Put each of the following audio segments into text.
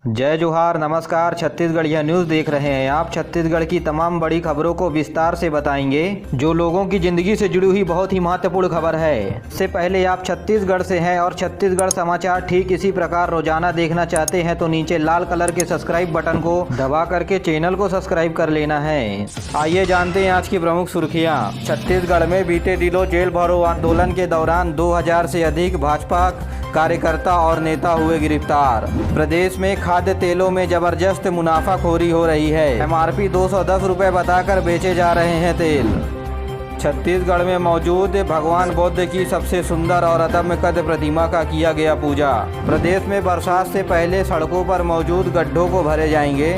जय जोहार, नमस्कार। छत्तीसगढ़िया न्यूज़ देख रहे हैं आप। छत्तीसगढ़ की तमाम बड़ी खबरों को विस्तार से बताएंगे, जो लोगों की जिंदगी से जुड़ी हुई बहुत ही महत्वपूर्ण खबर है। इससे पहले आप छत्तीसगढ़ से हैं और छत्तीसगढ़ समाचार ठीक इसी प्रकार रोजाना देखना चाहते हैं तो नीचे लाल कलर के सब्सक्राइब बटन को दबा करके चैनल को सब्सक्राइब कर लेना है। आइए जानते हैं आज की प्रमुख सुर्खियाँ। छत्तीसगढ़ में बीते दिनों जेल भरो आंदोलन के दौरान 2000 से अधिक भाजपा कार्यकर्ता और नेता हुए गिरफ्तार। प्रदेश में खाद्य तेलों में जबरदस्त मुनाफाखोरी हो रही है। एमआरपी 210 रुपये बताकर बेचे जा रहे हैं तेल। छत्तीसगढ़ में मौजूद भगवान बुद्ध की सबसे सुंदर और अदम्य कद प्रतिमा का किया गया पूजा। प्रदेश में बरसात से पहले सड़कों पर मौजूद गड्ढों को भरे जाएंगे।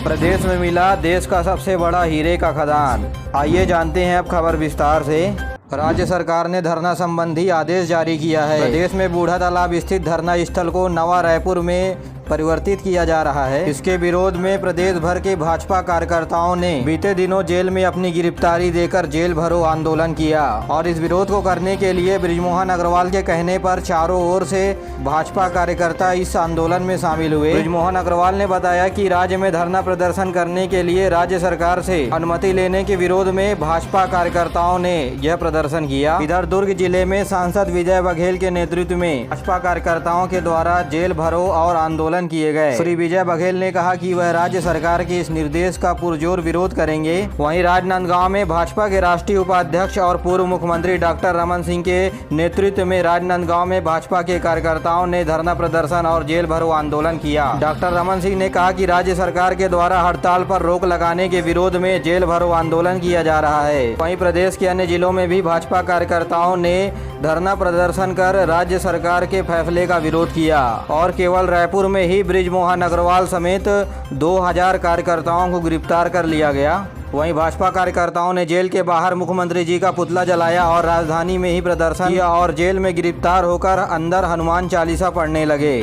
प्रदेश में मिला देश का सबसे बड़ा हीरे का खदान। आइए जानते हैं अब खबर विस्तार से। राज्य सरकार ने धरना संबंधी आदेश जारी किया है। प्रदेश में बूढ़ा तालाब स्थित धरना स्थल को नवा रायपुर में परिवर्तित किया जा रहा है। इसके विरोध में प्रदेश भर के भाजपा कार्यकर्ताओं ने बीते दिनों जेल में अपनी गिरफ्तारी देकर जेल भरो आंदोलन किया और इस विरोध को करने के लिए बृजमोहन अग्रवाल के कहने पर चारों ओर से भाजपा कार्यकर्ता इस आंदोलन में शामिल हुए। बृजमोहन अग्रवाल ने बताया कि राज्य में धरना प्रदर्शन करने के लिए राज्य सरकार से अनुमति लेने के विरोध में भाजपा कार्यकर्ताओं ने यह प्रदर्शन किया। इधर दुर्ग जिले में सांसद विजय बघेल के नेतृत्व में भाजपा कार्यकर्ताओं के द्वारा जेल भरो और आंदोलन किए गए। श्री विजय बघेल ने कहा कि वह राज्य सरकार के इस निर्देश का पुरजोर विरोध करेंगे। वहीं राजनांदगांव में भाजपा के राष्ट्रीय उपाध्यक्ष और पूर्व मुख्यमंत्री डॉक्टर रमन सिंह के नेतृत्व में राजनांदगांव में भाजपा के कार्यकर्ताओं ने धरना प्रदर्शन और जेल भरो आंदोलन किया। डॉक्टर रमन सिंह ने कहा कि राज्य सरकार के द्वारा हड़ताल पर रोक लगाने के विरोध में जेल भरो आंदोलन किया जा रहा है। वहीं प्रदेश के अन्य जिलों में भी भाजपा कार्यकर्ताओं ने धरना प्रदर्शन कर राज्य सरकार के फैसले का विरोध किया और केवल रायपुर में ही बृजमोहन अग्रवाल समेत 2000 कार्यकर्ताओं को गिरफ्तार कर लिया गया। वहीं भाजपा कार्यकर्ताओं ने जेल के बाहर मुख्यमंत्री जी का पुतला जलाया और राजधानी में ही प्रदर्शन किया और जेल में गिरफ्तार होकर अंदर हनुमान चालीसा पढ़ने लगे।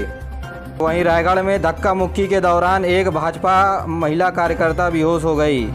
वहीं रायगढ़ में धक्का मुक्की के दौरान एक भाजपा महिला कार्यकर्ता बेहोश हो गई।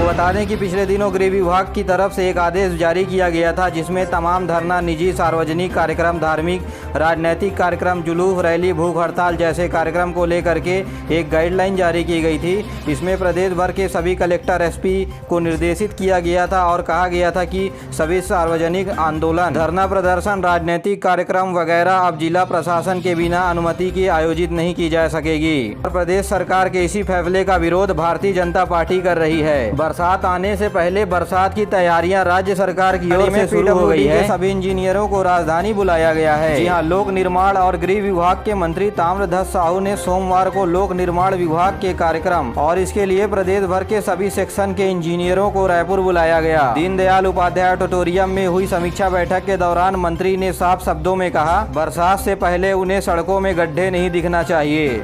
बता दें कि पिछले दिनों गृह विभाग की तरफ से एक आदेश जारी किया गया था, जिसमें तमाम धरना, निजी सार्वजनिक कार्यक्रम, धार्मिक राजनीतिक कार्यक्रम, जुलूस, रैली, भूख हड़ताल जैसे कार्यक्रम को लेकर के एक गाइडलाइन जारी की गई थी। इसमें प्रदेश भर के सभी कलेक्टर, एसपी को निर्देशित किया गया था और कहा गया था कि सभी सार्वजनिक आंदोलन, धरना प्रदर्शन, राजनीतिक कार्यक्रम वगैरह अब जिला प्रशासन के बिना अनुमति के आयोजित नहीं की जा सकेगी। प्रदेश सरकार के इसी फैसले का विरोध भारतीय जनता पार्टी कर रही है। बरसात आने से पहले बरसात की तैयारियां राज्य सरकार की ओर से शुरू हो गई है। सभी इंजीनियरों को राजधानी बुलाया गया है। जी हां, लोक निर्माण और गृह विभाग के मंत्री ताम्रध्वज साहू ने सोमवार को लोक निर्माण विभाग के कार्यक्रम और इसके लिए प्रदेश भर के सभी सेक्शन के इंजीनियरों को रायपुर बुलाया गया। दीनदयाल उपाध्याय ऑडिटोरियम में हुई समीक्षा बैठक के दौरान मंत्री ने साफ शब्दों में कहा, बरसात से पहले उन्हें सड़कों में गड्ढे नहीं दिखना चाहिए।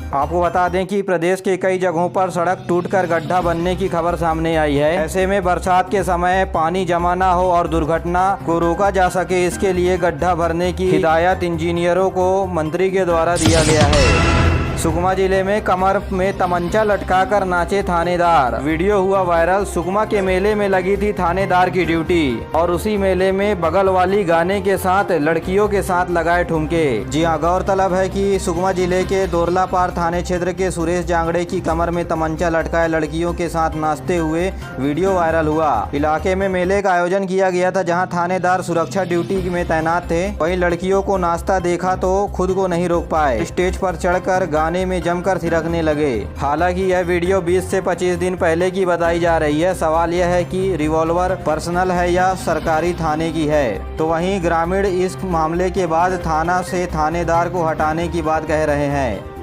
आपको बता दें कि प्रदेश के कई जगहों पर सड़क टूटकर गड्ढा बनने की खबर सामने आई है। ऐसे में बरसात के समय पानी जमा न हो और दुर्घटना को रोका जा सके, इसके लिए गड्ढा भरने की हिदायत इंजीनियरों को मंत्री के द्वारा दिया गया है। सुकमा जिले में कमर में तमंचा लटकाकर नाचे थानेदार, वीडियो हुआ वायरल। सुकमा के मेले में लगी थी थानेदार की ड्यूटी और उसी मेले में बगल वाली गाने के साथ लड़कियों के साथ लगाए ठुमके। जी हाँ, गौरतलब है कि सुकमा जिले के दोरलापार थाने क्षेत्र के सुरेश जांगड़े की कमर में तमंचा लटकाए लड़कियों के साथ नाचते हुए वीडियो वायरल हुआ। इलाके में मेले का आयोजन किया गया था, जहाँ थानेदार सुरक्षा ड्यूटी में तैनात थे। वहीं लड़कियों को नाचता देखा तो खुद को नहीं रोक पाए, स्टेज पर चढ़कर गाने में जमकर थिरकने लगे। हालांकि यह वीडियो 20 से 25 दिन पहले की बताई जा रही है। सवाल यह है कि रिवॉल्वर पर्सनल है या सरकारी थाने की है। तो वहीं ग्रामीण इस मामले के बाद थाना से थानेदार को हटाने की बात कह रहे हैं।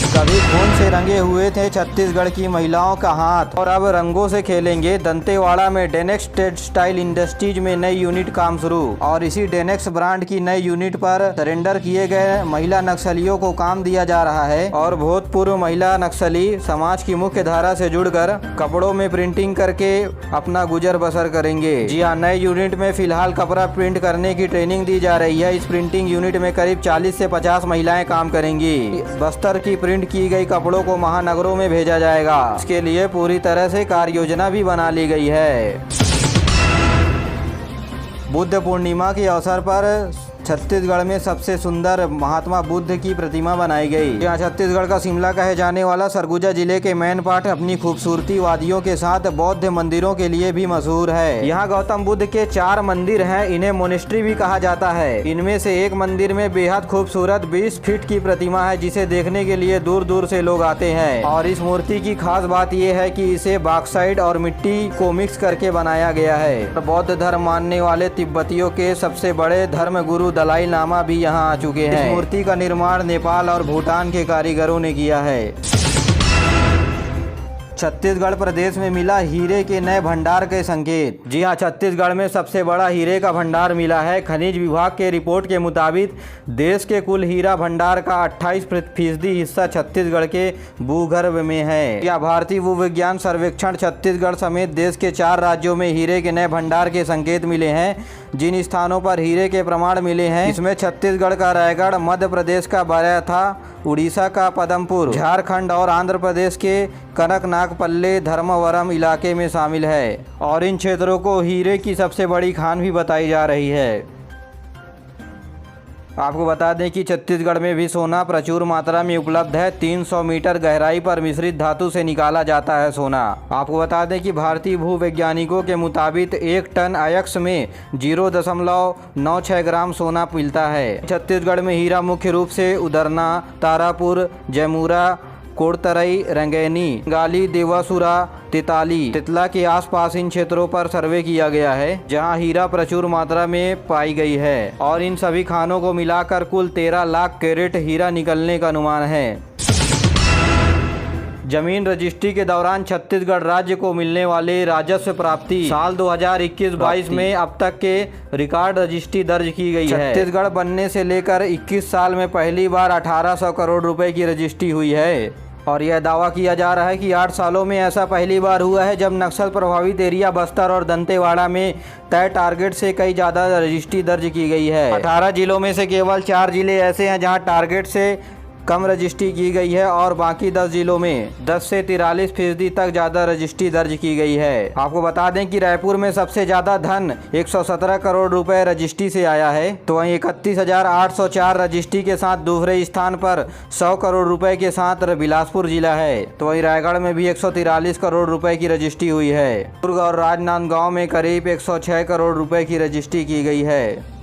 कभी खून से रंगे हुए थे छत्तीसगढ़ की महिलाओं का हाथ और अब रंगों से खेलेंगे। दंतेवाड़ा में डेनेक्स टेक्सटाइल इंडस्ट्रीज में नई यूनिट काम शुरू और इसी डेनेक्स ब्रांड की नई यूनिट पर सरेंडर किए गए महिला नक्सलियों को काम दिया जा रहा है और भूतपूर्व महिला नक्सली समाज की मुख्य धारा से जुड़कर कपड़ों में प्रिंटिंग करके अपना गुजर बसर करेंगे। जी हाँ, नए यूनिट में फिलहाल कपड़ा प्रिंट करने की ट्रेनिंग दी जा रही है। इस प्रिंटिंग यूनिट में करीब 40 से 50 महिलाएं काम करेंगी। बस्तर की प्रिंट की गई कपड़ों को महानगरों में भेजा जाएगा। इसके लिए पूरी तरह से कार्य योजना भी बना ली गई है। बुद्ध पूर्णिमा के अवसर पर छत्तीसगढ़ में सबसे सुंदर महात्मा बुद्ध की प्रतिमा बनाई गई। यहाँ छत्तीसगढ़ का शिमला कहे जाने वाला सरगुजा जिले के मैनपाट अपनी खूबसूरती वादियों के साथ बौद्ध मंदिरों के लिए भी मशहूर है। यहाँ गौतम बुद्ध के 4 मंदिर हैं, इन्हें मोनेस्ट्री भी कहा जाता है। इनमें से एक मंदिर में बेहद खूबसूरत 20 फीट की प्रतिमा है, जिसे देखने के लिए दूर दूर से लोग आते हैं। और इस मूर्ति की खास बात यह है कि इसे बॉक्साइट और मिट्टी को मिक्स करके बनाया गया है। बौद्ध धर्म मानने वाले तिब्बतियों के सबसे बड़े धर्म गुरु दलाई लामा भी यहाँ आ चुके हैं। इस मूर्ति का निर्माण नेपाल और भूटान के कारीगरों ने किया है। छत्तीसगढ़ प्रदेश में मिला हीरे के नए भंडार के संकेत। जी हां, छत्तीसगढ़ में सबसे बड़ा हीरे का भंडार मिला है। खनिज विभाग के रिपोर्ट के मुताबिक देश के कुल हीरा भंडार का 28% हिस्सा छत्तीसगढ़ के भूगर्भ में है। यह भारतीय भूविज्ञान सर्वेक्षण छत्तीसगढ़ समेत देश के 4 राज्यों में हीरे के नए भंडार के संकेत मिले हैं। जिन स्थानों पर हीरे के प्रमाण मिले हैं, इसमें छत्तीसगढ़ का रायगढ़, मध्य प्रदेश का बरैथा, उड़ीसा का पदमपुर, झारखंड और आंध्र प्रदेश के कनकनागपल्ले धर्मवरम इलाके में शामिल है। और इन क्षेत्रों को हीरे की सबसे बड़ी खान भी बताई जा रही है। आपको बता दें कि छत्तीसगढ़ में भी सोना प्रचुर मात्रा में उपलब्ध है। 300 मीटर गहराई पर मिश्रित धातु से निकाला जाता है सोना। आपको बता दें कि भारतीय भूवैज्ञानिकों के मुताबिक 1 टन अयस्क में 0.96 ग्राम सोना मिलता है। छत्तीसगढ़ में हीरा मुख्य रूप से उदरना, तारापुर, जयमुरा, कोड़तरई, रंगैनी, गाली, देवासुरा, तिताली, तितला के आसपास इन क्षेत्रों पर सर्वे किया गया है, जहां हीरा प्रचुर मात्रा में पाई गई है। और इन सभी खानों को मिलाकर कुल 13 लाख कैरेट हीरा निकलने का अनुमान है। जमीन रजिस्ट्री के दौरान छत्तीसगढ़ राज्य को मिलने वाले राजस्व प्राप्ति साल 2021-22 में अब तक के रिकॉर्ड रजिस्ट्री दर्ज की गई है। छत्तीसगढ़ बनने से लेकर 21 साल में पहली बार 1800 करोड़ रुपए की रजिस्ट्री हुई है। और यह दावा किया जा रहा है कि 8 सालों में ऐसा पहली बार हुआ है जब नक्सल प्रभावित एरिया बस्तर और दंतेवाड़ा में तय टारगेट से कई ज़्यादा रजिस्ट्री दर्ज की गई है। 18 जिलों में से केवल 4 जिले ऐसे हैं जहां टारगेट से कम रजिस्ट्री की गई है और बाकी 10 जिलों में 10 से 43% तक ज़्यादा रजिस्ट्री दर्ज की गई है। आपको बता दें कि रायपुर में सबसे ज़्यादा धन 117 करोड़ रुपए रजिस्ट्री से आया है। तो वहीं 31,804 रजिस्ट्री के साथ दूसरे स्थान पर 100 करोड़ रुपए के साथ बिलासपुर जिला है। तो वहीं रायगढ़ में भी 143 करोड़ रुपए की रजिस्ट्री हुई है। दुर्ग और राजनांदगांव में करीब 106 करोड़ रुपए की रजिस्ट्री की गई है।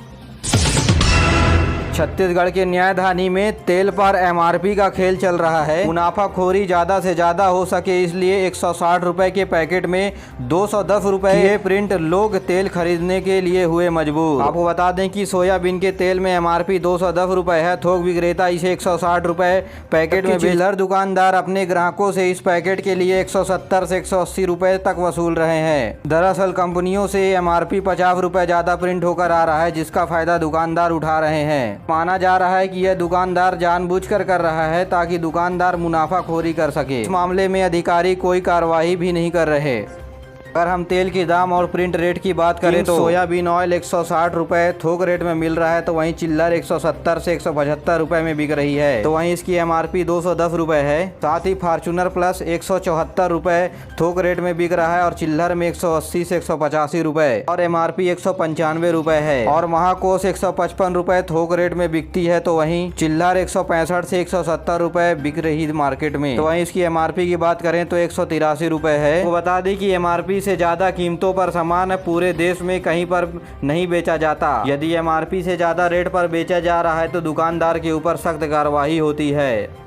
छत्तीसगढ़ के न्यायधानी में तेल पर एमआरपी का खेल चल रहा है। मुनाफाखोरी ज़्यादा से ज़्यादा हो सके इसलिए 160 रुपए के पैकेट में 210 रुपए के प्रिंट लोग तेल खरीदने के लिए हुए मजबूर। आपको बता दें कि सोयाबीन के तेल में एमआरपी 210 रुपए है। थोक विक्रेता इसे 160 रुपए पैकेट में चिल्लर दुकानदार अपने ग्राहकों से इस पैकेट के लिए 170 से 180 रुपए तक वसूल रहे हैं। दरअसल कंपनियों से एमआरपी 50 रुपए ज़्यादा प्रिंट होकर आ रहा है, जिसका फायदा दुकानदार उठा रहे हैं। माना जा रहा है कि यह दुकानदार जानबूझकर कर रहा है ताकि दुकानदार मुनाफाखोरी कर सके। इस मामले में अधिकारी कोई कार्रवाई भी नहीं कर रहे। अगर हम तेल के दाम और प्रिंट रेट की बात करें तो सोयाबीन ऑयल 160 रुपए थोक रेट में मिल रहा है, तो वहीं चिल्लर 170 से 175 रुपए में बिक रही है। तो वहीं इसकी एमआरपी 210 रुपए है। साथ ही फॉर्च्यूनर प्लस 174 रुपए थोक रेट में बिक रहा है और चिल्लर में 180 से 185 रुपए और एमआरपी 195 रुपए है। और महाकोश 155 रुपए थोक रेट में बिकती है, तो वहीं चिल्लर 165 से 170 रुपए बिक रही मार्केट में। तो वहीं इसकी एमआरपी की बात करें तो 183 रुपए है। वो बता दें कि एमआरपी से ज्यादा कीमतों पर सामान पूरे देश में कहीं पर नहीं बेचा जाता। यदि एमआरपी से ज्यादा रेट पर बेचा जा रहा है तो दुकानदार के ऊपर सख्त कार्रवाई होती है।